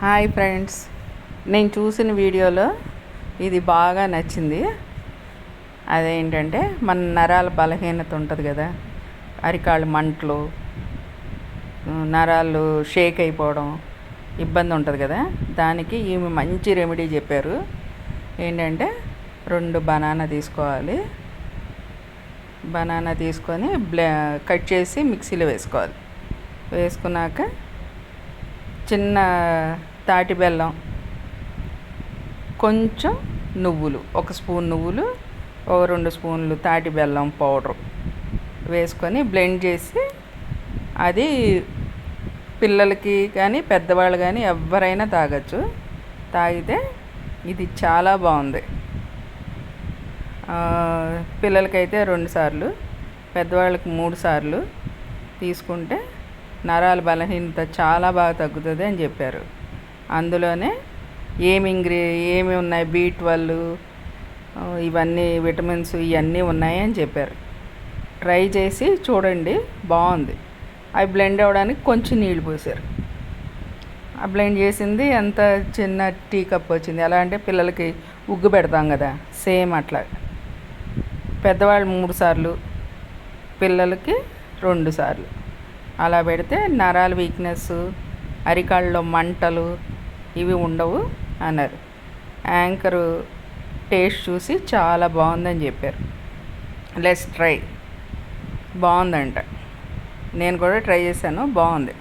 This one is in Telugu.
హాయ్ ఫ్రెండ్స్, నేను చూసిన వీడియోలో ఇది బాగా నచ్చింది. అదేంటంటే మన నరాల బలహీనత ఉంటుంది కదా, అరికాళ్ళు మంటలు, నరాలు షేక్ అయిపోవడం ఇబ్బంది ఉంటుంది కదా, దానికి ఈమె మంచి రెమెడీ చెప్పారు. ఏంటంటే 2 బనానా తీసుకోవాలి. బనానా తీసుకొని కట్ చేసి మిక్సీలో వేసుకోవాలి. వేసుకున్నాక చిన్న తాటి బెల్లం, కొంచెం నువ్వులు, 1 స్పూన్ నువ్వులు, 2 స్పూన్లు తాటి బెల్లం పౌడరు వేసుకొని బ్లెండ్ చేసి, అది పిల్లలకి కానీ పెద్దవాళ్ళు కానీ ఎవరైనా తాగొచ్చు. తాగితే ఇది చాలా బాగుంది. పిల్లలకైతే 2 సార్లు, పెద్దవాళ్ళకి 3 సార్లు తీసుకుంటే నరాల బలహీనత చాలా బాగా తగ్గుతుంది అని చెప్పారు. అందులోనే ఏమి ఉన్నాయి, B12 ఇవన్నీ విటమిన్స్ ఇవన్నీ ఉన్నాయి అని చెప్పారు. ట్రై చేసి చూడండి, బాగుంది. అవి బ్లెండ్ అవ్వడానికి కొంచెం నీళ్ళు పోసారు. ఆ బ్లెండ్ చేసింది ఎంత చిన్న టీ కప్ వచ్చింది. ఎలా అంటే పిల్లలకి ఉగ్గు పెడతాం కదా, సేమ్ అట్లా. పెద్దవాళ్ళు 3 సార్లు, పిల్లలకి 2 సార్లు అలా పెడితే నరాల వీక్నెస్, అరికాళ్ళలో మంటలు ఇవి ఉండవు అన్నారు. యాంకరు టేస్ట్ చూసి చాలా బాగుందని చెప్పారు. Let's try. బాగుందంట. నేను కూడా ట్రై చేశాను, బాగుంది.